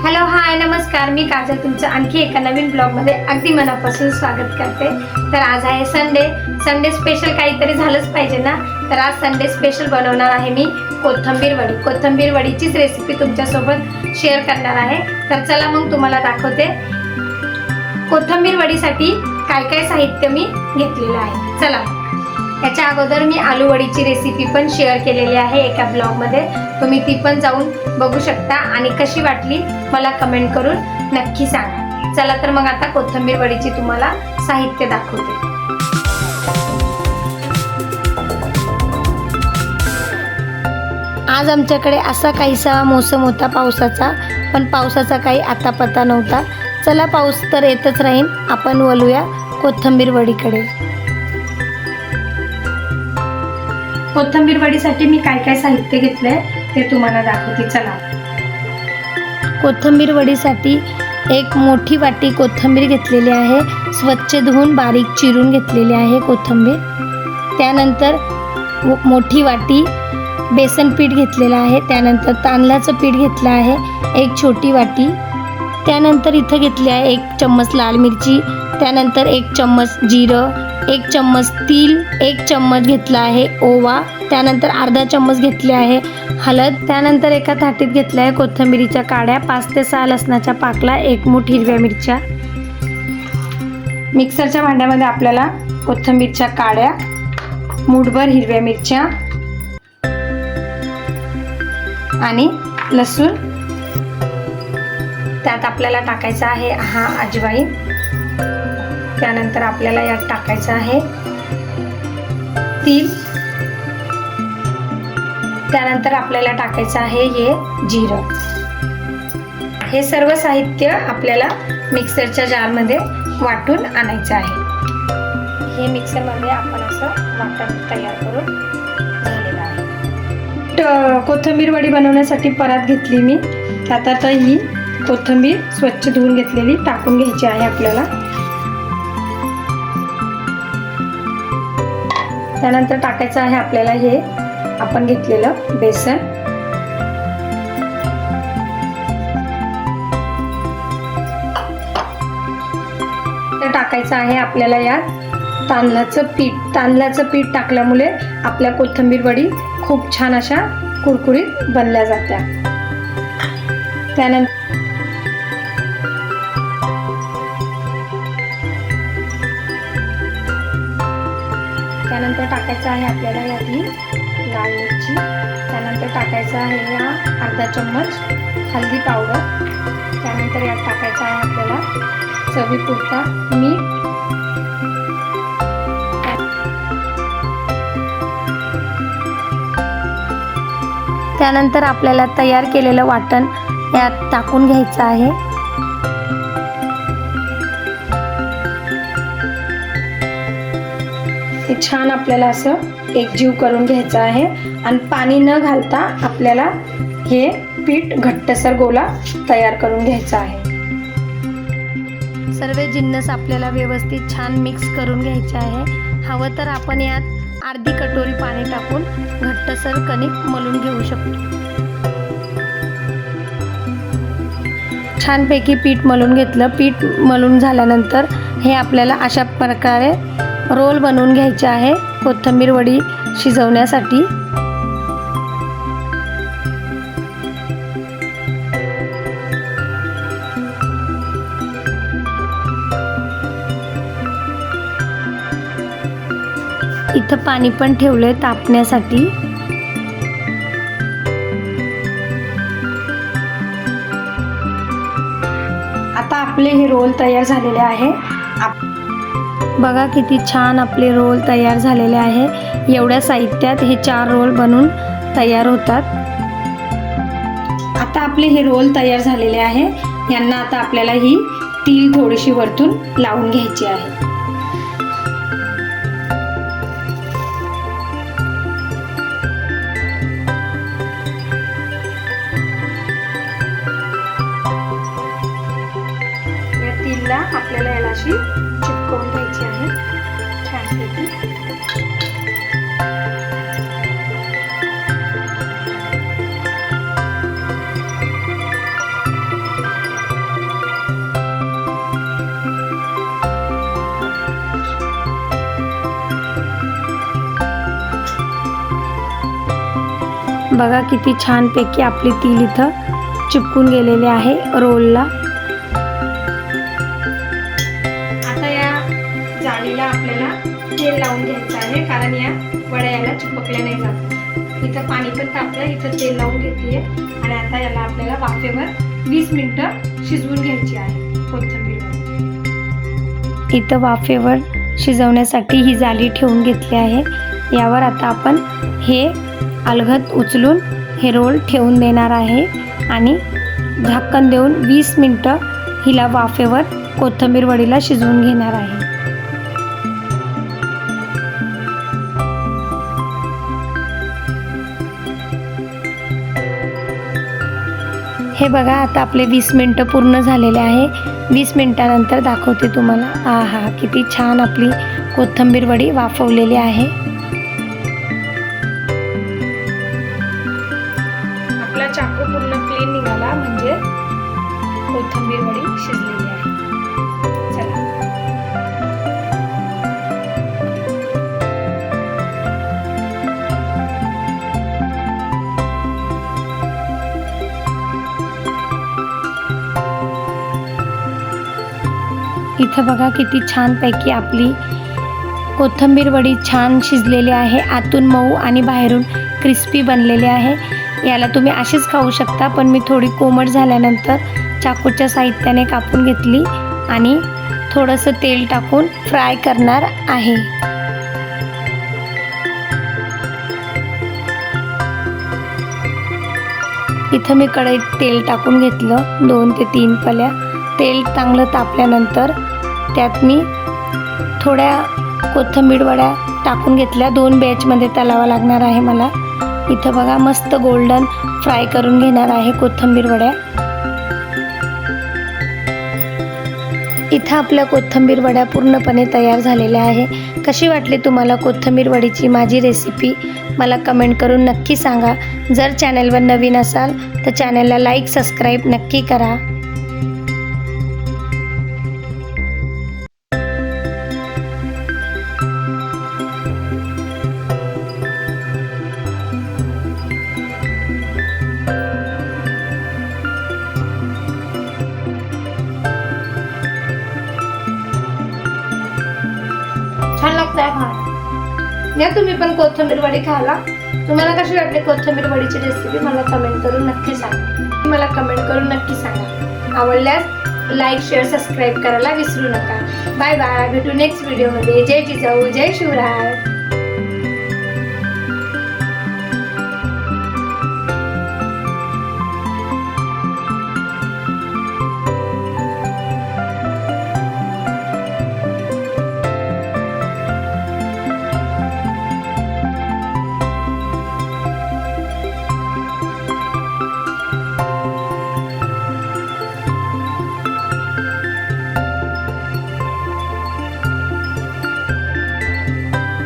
Hello hi नमस्कार, मी काजल तुमचं आणखी एका नवीन ब्लॉगमध्ये अगदी मनापासून स्वागत करते। तर आज आहे संडे स्पेशल काहीतरी झालंच पाहिजे ना। तर आज संडे स्पेशल बनवणार आहे मी कोथिंबीर वडीचीच रेसिपी तुमच्यासोबत शेअर करणार आहे। तर चला मग तुम्हाला दाखवते कोथिंबीर वडीसाठी काय काय साहित्य मी घेतलेलं आहे। चला, याच्या अगोदर मी आलू वडीची रेसिपी पण शेअर केलेली आहे एका ब्लॉगमध्ये, तुम्ही ती पण जाऊन बघू शकता आणि कशी वाटली मला कमेंट करून नक्की सांगा। चला तर मग आता कोथिंबीर वडीची तुम्हाला साहित्य दाखवते। आज आमच्याकडे असा काहीसा मोसम होता पावसाचा, पण पावसाचा काही आता पत्ता नव्हता। चला, पाऊस तर येतच राहील, आपण वळूया कोथिंबीर वडीकडे। कोथिंबीर वडीसाठी मी काय काय साहित्य घेतलंय ते तुम्हाला दाखवते। चला, कोथिंबीर वडीसाठी एक मोठी वाटी कोथिंबीर घेतलेली आहे, स्वच्छ धुवून बारीक चिरून घेतलेली आहे कोथिंबीर। त्यानंतर मोठी वाटी बेसन पीठ घेतलेलं आहे, त्यानंतर तांदळाचं पीठ घेतलं आहे एक छोटी वाटी, त्यानंतर इथं घेतली आहे 1 चम्मच लाल मिरची, त्यानंतर 1 चम्मच जिरं, 1 चम्मच तीळ, 1 चम्मच घेतला आहे ओवा, त्यानंतर अर्धा चम्मच घेतले आहे हळद, त्यानंतर एका ताटीत घेतल्या आहे कोथिंबीरीच्या काड्या, 5 ते 6 लसणाच्या पाकळ्या, 1 मूठ हिरव्या मिरच्या। मिक्सरच्या भांड्यामध्ये आपल्याला कोथिंबीरच्या काड्या, मूठभर हिरव्या मिरच्या आणि लसूण, त्यात आपल्याला टाकायचा आहे हा अजवाईन, त्यानंतर आपल्याला यात टाकायचं आहे तीळ, त्यानंतर आपल्याला टाकायचं आहे हे जिरं। हे सर्व साहित्य आपल्याला मिक्सरच्या जारमध्ये वाटून आणायचं आहे। हे मिक्सरमध्ये आपण असं वाटण तयार करून झालेलं आहे। कोथिंबीर वडी बनवण्यासाठी परात घेतली मी, त्यात आता ही कोथिंबीर स्वच्छ धुवून घेतलेली टाकून घ्यायची आहे आपल्याला। त्यानंतर टाकायचं आहे आपल्याला हे आपण घेतलेलं बेसन, तर टाकायचं आहे आपल्याला यात तांदळाचं पीठ टाकल्यामुळे आपल्या कोथिंबीर वडी खूप छान अशा कुरकुरीत बनल्या जात्या। त्यानंतर टाकायचं आहे आपल्याला यातली लाल मिरची, त्यानंतर टाकायचं आहे या अर्धा चम्मच हळदी पावडर, त्यानंतर यात टाकायचं आहे आपल्याला चवीपुरता मीठ, त्यानंतर आपल्याला तयार केलेलं वाटण यात टाकून घ्यायचं आहे। हे छान आपल्याला असं एकजीव करून घ्यायचं आहे आणि पाणी न घालता आपल्याला हे पीठ घट्टसर गोळा तयार करून घ्यायचा आहे। सर्व जिन्नस आपल्याला व्यवस्थित छान मिक्स करून घ्यायचे आहे। हवं तर आपण यात अर्धी कटोरी पाणी टाकून घट्टसर कणिक मळून घेऊ शकतो। छानपैकी पीठ मळून घेतलं। पीठ मळून झाल्यानंतर हे आपल्याला अशा प्रकारे रोल बनवून घ्यायचे आहे कोथिंबीर वडी शिजवण्यासाठी। इथं पाणी पण ठेवलंय तापण्यासाठी। आता आपले हे रोल तयार झालेले आहे। बघा किती छान आपले रोल तयार झालेले आहे। एवढ्या साहित्यात हे 4 रोल बनून तयार होतात। आता आपले हे रोल तयार झालेले आहे, यांना आता आपल्याला ही तीळ थोडीशी वरतून लावून घ्यायची आहे। या तीळला आपल्याला याला अशी चिपकवून घ्यायची आहे छानपैकी। बघा किती छानपैकी आपली तीळ इथं चिपकून गेलेले आहे रोलला। आता या जाळीला आपल्याला तेल लावून घ्यायचं आहे, कारण या वड्या याला चिपकल्या नाही जात। इथं पाणी पण तापलं, इथं तेल लावून घेतलीये आणि आता याला आपल्याला वाफेवर 20 मिनिटं शिजवून घ्यायची आहे कोथिंबीर वडी। इथं वाफेवर शिजवण्यासाठी ही जाळी ठेवून घेतली आहे। यावर आता आपण हे अलगद उचलून हे रोल ठेवून देणार आहे आणि झाकण देऊन 20 मिनिटं हिला वाफेवर कोथिंबीर वडीला शिजवून घेणार आहे। हे बघा आता आपले 20 मिनिटं पूर्ण झालेले आहे। 20 मिनिटानंतर दाखवते तुम्हाला। आहा, किती छान आपली कोथिंबीर वडी वाफवलेली आहे। आपला चाकू पूर्ण क्लीन निघाला म्हणजे कोथिंबीर वडी शिजलेली आहे। चला, इथं बघा किती छानपैकी आपली कोथिंबीर वडी छान शिजलेली आहे। आतून मऊ आणि बाहेरून क्रिस्पी बनलेली आहे। याला तुम्ही अशीच खाऊ शकता, पण मी थोडी कोमट झाल्यानंतर चाकूच्या साहित्याने कापून घेतली आणि थोडंसं तेल टाकून फ्राय करणार आहे। इथं मी कढईत तेल टाकून घेतलं 2 ते 3 पल्या। तेल चांगलं तापल्यानंतर त्यात मी थोड्या कोथिंबीर वड्या टाकून घेतल्या। 2 बॅचमध्ये तळावं लागणार आहे मला। इथं बघा मस्त गोल्डन फ्राय करून घेणार आहे कोथिंबीर वड्या। इथं आपल्या कोथिंबीर वड्या पूर्णपणे तयार झालेल्या आहे। कशी वाटली तुम्हाला कोथिंबीर वडीची माझी रेसिपी मला कमेंट करून नक्की सांगा। जर चॅनलवर नवीन असाल तर चॅनलला लाईक सबस्क्राईब नक्की करा। छान लागतंय खायला। या तुम्ही पण कोथिंबीर वडी खायला। तुम्हाला कशी वाटली कोथिंबीर वडीची रेसिपी मला कमेंट करून नक्की सांगा। मला कमेंट करून नक्की सांगा। आवडल्यास लाईक शेअर सबस्क्राईब करायला विसरू नका। बाय बाय, भेटू नेक्स्ट व्हिडिओमध्ये। जय जिजाऊ, जय शिवराय।